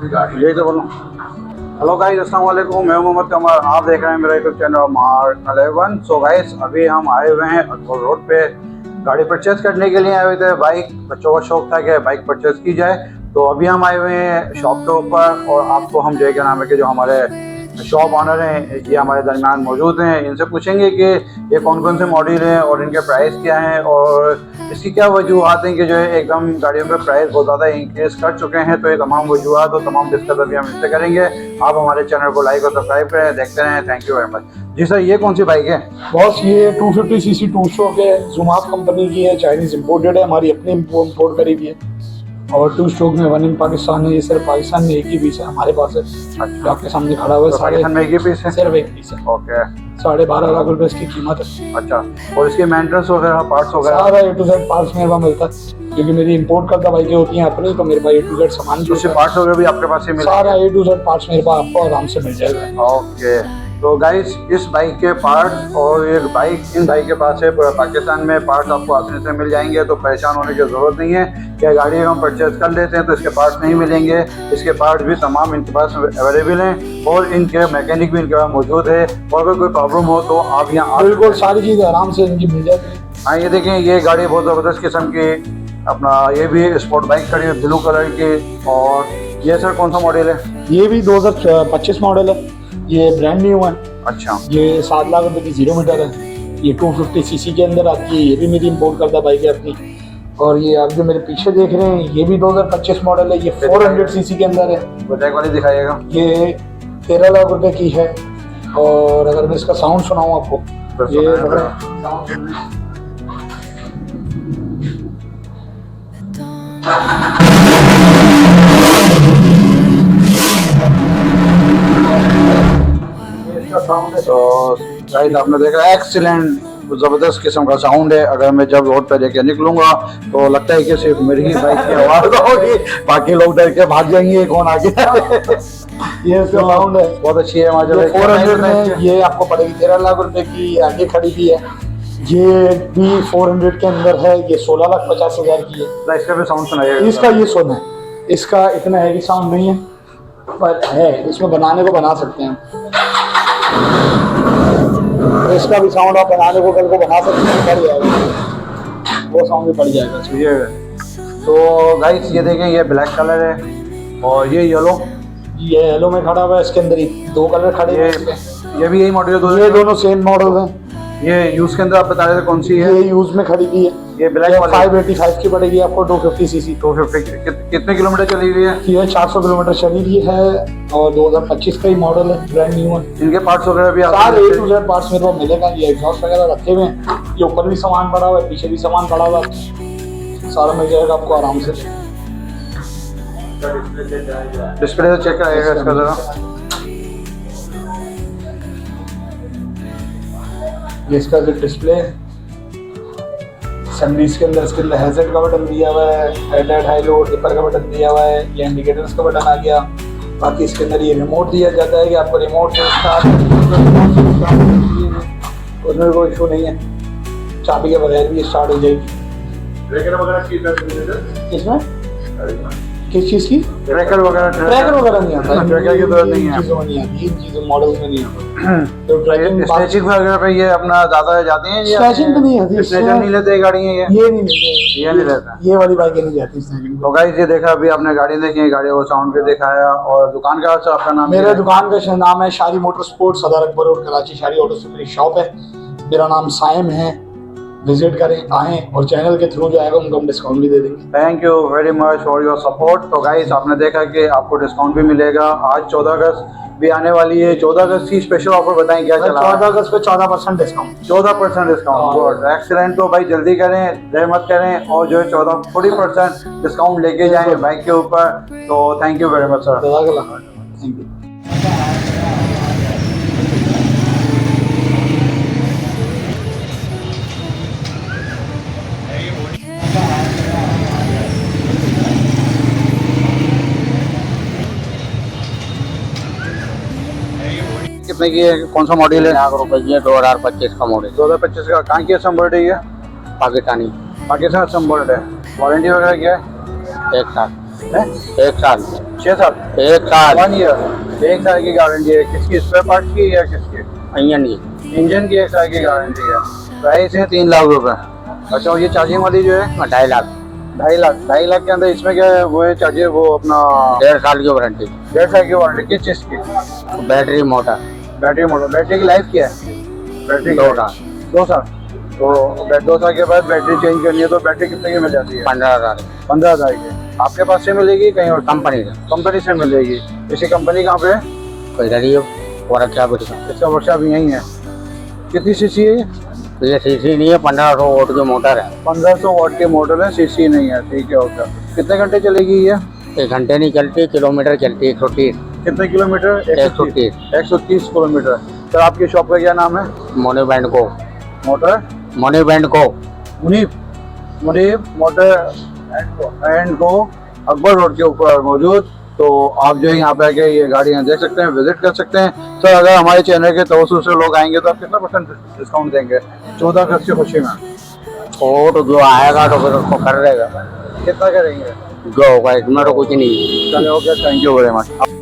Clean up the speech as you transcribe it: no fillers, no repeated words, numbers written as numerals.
यही तो बोलो। हेलो गाइस, अस्सलाम वालेकुम, मैं मोहम्मद कमर, आप देख रहे हैं मेरा YouTube channel mark 11। So guys, अभी हम आए हुए हैं अकबर रोड पे गाड़ी परचेज करने के लिए आए हुए थे। बाइक, बच्चों का शौक था कि बाइक परचेज की जाए, तो अभी हम आए हुए हैं शॉप के ऊपर। और आपको हम जो क्या नाम है कि जो हमारे शॉप ऑनर हैं ये हमारे दरमियान मौजूद हैं, इनसे पूछेंगे कि ये कौन कौन से मॉडल हैं और इनके प्राइस क्या हैं और इसकी क्या वजूहत हैं कि जो है एकदम गाड़ियों के प्राइस बहुत ज़्यादा इंक्रीज कर चुके हैं। तो ये तमाम वजूहत और तमाम डिस्कस अभी हम इससे करेंगे। आप हमारे चैनल को लाइक और सब्सक्राइब करें, देखते रहें। Thank you very much. जी सर, ये कौन सी बाइक है? बॉस, ये 250 सीसी टू स्ट्रोक है, जुमात कंपनी की है, चाइनीज इंपोर्टेड है, हमारी अपनी इंपोर्ट करी हुई है। और 2 स्ट्रोक में 1 इन पाकिस्तान है। ये सिर्फ पाकिस्तान में एक ही पीस है हमारे पास है। अच्छा, आपके सामने खड़ा हुआ है। तो पाकिस्तान में एक ही पीस है? सिर्फ एक पीस है। ओके। 12.5 लाख रुपए इसकी कीमत है। अच्छा, और इसके मेंटेनेंस वगैरह, पार्ट्स वगैरह सारा A to Z पार्ट्स मेरे पास मिलता है, क्योंकि मेरी इंपोर्ट करता बाइकें होती हैं अपनी, तो मेरे पास A to Z सामान जो उससे पार्ट्स वगैरह भी आपके पास से मिल सारा A to Z पार्ट्स मेरे पास आपको आराम से मिल जाएगा। ओके। तो गाइस, इस बाइक के पार्ट्स और ये बाइक इन बाइक के पास है पाकिस्तान में पार्ट्स आपको आसानी से मिल जाएंगे, तो परेशान होने की ज़रूरत नहीं है। क्या गाड़ी हम परचेज कर लेते हैं तो इसके पार्ट्स नहीं मिलेंगे, इसके पार्ट्स भी तमाम इनके पास अवेलेबल हैं और इनके मैकेनिक भी इनके पास मौजूद है। और अगर कोई प्रॉब्लम हो तो आप यहाँ बिल्कुल सारी चीज़ें आराम से इनकी मिल जाती है। हाँ, ये देखें, ये गाड़ी बहुत ज़बरदस्त किस्म की अपना ये भी स्पोर्ट बाइक खड़ी है ब्लू कलर की। और ये सर कौन सा मॉडल है? ये भी 2025 मॉडल है, ये ब्रांड न्यू है। अच्छा, ये 7 लाख रुपए की 0 मीटर है। ये 250 सीसी के अंदर आती है, ये भी मेरी इंपोर्ट करता बाइक है अपनी। और ये आप जो मेरे पीछे देख रहे हैं ये भी 2025 मॉडल है, ये 400 सीसी के अंदर है। बजाज वाली दिखाइएगा। ये 13 लाख रुपए की है। और अगर मैं इसका साउंड सुनाऊँ आपको, ये तो गाइस, आपने देखा एक्सीलेंट ज़बरदस्त किस्म का साउंड है। अगर मैं जब रोड पर लेके निकलूंगा तो लगता है कि सिर्फ मेरी ही बाइक की आवाज़ होगी, बाकी लोग डर के भाग जाएंगे कौन आगे। ये इसका साउंड है, बहुत अच्छी है माशाल्लाह। 400 में ये आपको पड़ेगी 13 लाख रुपए की। आगे खड़ी भी है, ये भी 400 के अंदर है, ये 16,50,000 की है। इसका भी साउंड सुनाइए। इसका ये सुन है, इसका इतना हैवी साउंड नहीं है पर है, इसमें बनाने को बना सकते हैं। इसका भी साउंड आप बनाने को कल को बना सकते हैं, बढ़ जाएगा, वो साउंड भी बढ़ जाएगा। ये तो गाइस, ये देखें, ये ब्लैक कलर है और ये येलो में खड़ा हुआ है। इसके अंदर ही 2 कलर खड़े हैं। ये भी यही मॉडल है? ये दोनों सेम मॉडल हैं। ये यूज के अंदर आप बता रहे थे कौन सी है? ये यूज में खड़ी हुई है। ये ब्लैक 585 की पड़ेगी आपको, 250 सीसी। 250 कितने किलोमीटर चली हुई है? ये 400 किलोमीटर चली हुई है और 2025 का ही मॉडल है, ब्रांड न्यू है। इनके पार्ट्स वगैरह भी सारे A to Z पार्ट्स मेरे को मिलेगा। ये एग्जॉस्ट वगैरह रखे हुए हैं, ये ऊपर भी सामान पड़ा हुआ है, पीछे भी सामान पड़ा हुआ है, सारा मिल जाएगा आपको आराम से। डिस्प्ले से चेक कराइएगा इसका जरा। ये इसका जो डिस्प्ले सैंडविच के अंदर, इसके अंदर हैजर्ड का बटन दिया हुआ है, हेडलाइट हाई लो डिपर का बटन दिया हुआ है, ये इंडिकेटर्स का बटन आ गया। बाकी इसके अंदर ये रिमोट दिया जाता है कि आपको रिमोट से स्टार्ट, उसमें कोई इशू नहीं है, चाबी के बगैर भी स्टार्ट हो जाएगी। इसमें किस चीज़ की ट्रैकर वगैरह नहीं आता, ट्रैकर की जरूरत नहीं है, चीज़ों में नहीं आती, इन चीज़ों मॉडल्स में नहीं आता। तो स्ट्रेचिंग वगैरह पे ये अपना ज़्यादा जाती हैं? स्ट्रेचिंग तो नहीं आती, स्ट्रेचर नहीं लेते गाड़ियाँ ये नहीं लेता, ये वाली बाइकें नहीं जाती स्ट्रेचिंग। तो गाइस, ये देखा अभी आपने गाड़ी देखी, गाड़ी को साउंड पे दिखाया। और दुकान का आपका नाम? मेरे दुकान का नाम है शारी मोटर स्पोर्ट्स, सदर अकबर रोड कराची। शारी ऑटो से मेरी शॉप है, मेरा नाम साइम है। विजिट करें, आएँ और चैनल के थ्रू जो आएगा उनको हम डिस्काउंट भी दे देंगे। Thank you very much for your support. तो गाइस, आपने देखा कि आपको डिस्काउंट भी मिलेगा। आज 14 अगस्त भी आने वाली है। 14 अगस्त की स्पेशल ऑफर बताएं क्या चला? 14 अगस्त पे 14% डिस्काउंट। 14% discount, good, excellent. तो भाई जल्दी करें, देर मत करें और जो है 40% डिस्काउंट लेके जाएं बाइक के ऊपर। तो thank you very much sir. Thank you. कितने की है, कौन सा मॉडल है? 1 लाख रुपए की है, 2025 का मॉडल। 2025 का। कहाँ की असम्बर्ड है ये? पाकिस्तानी। पाकिस्तान असम्बर्ड है। वारंटी वगैरह क्या है? 1 साल। 1 साल। 6 साल 1 साल 1 ईयर 1 साल की गारंटी है। किसकी, स्पेयर पार्ट की या किसकी? इंजन की इंजन की 1 साल की गारंटी है। प्राइस है 3 लाख रुपए। अच्छा, और ये चार्जिंग वाली जो है 2.5 लाख 2.5 लाख के अंदर इसमें क्या है, वो है चार्जर, वो अपना 1.5 साल की वारंटी 1.5 साल की वारंटी। किस चीज़ की? Battery motor battery model. Battery की लाइफ क्या है? बैटरी 2 साल 2 साल। तो 2 साल के बाद बैटरी चेंज करनी है तो बैटरी कितने की मिल जाती है? 15,000 15,000 की। आपके पास से मिलेगी कहीं और? कंपनी का कंपनी से मिलेगी। इसी कंपनी कहाँ पे है? कोई इधर वर्कशॉप इसका इसका वर्कशॉप यहीं है। कितनी सीसी है ये? तो ये सीसी नहीं है 1500 वोल्ट की मोटर है 1500 वॉट की मॉडल है, सीसी नहीं है। ठीक है, ओके। कितने घंटे चलेगी ये? 1 घंटे नहीं चलती किलोमीटर चलती 130 कितने किलोमीटर? 130 130 किलोमीटर। सर आपकी शॉप का क्या नाम है? मोनी बैंड को मोटर मोनी बैंड को मुनीब मुनीब मोटर एंड को अकबर रोड के ऊपर मौजूद। तो आप जो है यहाँ पे आके ये गाड़ियाँ देख सकते हैं, विजिट कर सकते हैं। सर अगर हमारे चैनल के तवज्जो से लोग आएंगे तो आप कितना % डिस्काउंट देंगे 14 अगस्त की खुशी में? छोट जो आएगा तो फिर उसको कर देगा कितना करेंगे? जो होगा इसमें तो कुछ नहीं चलो, okay, thank you very much.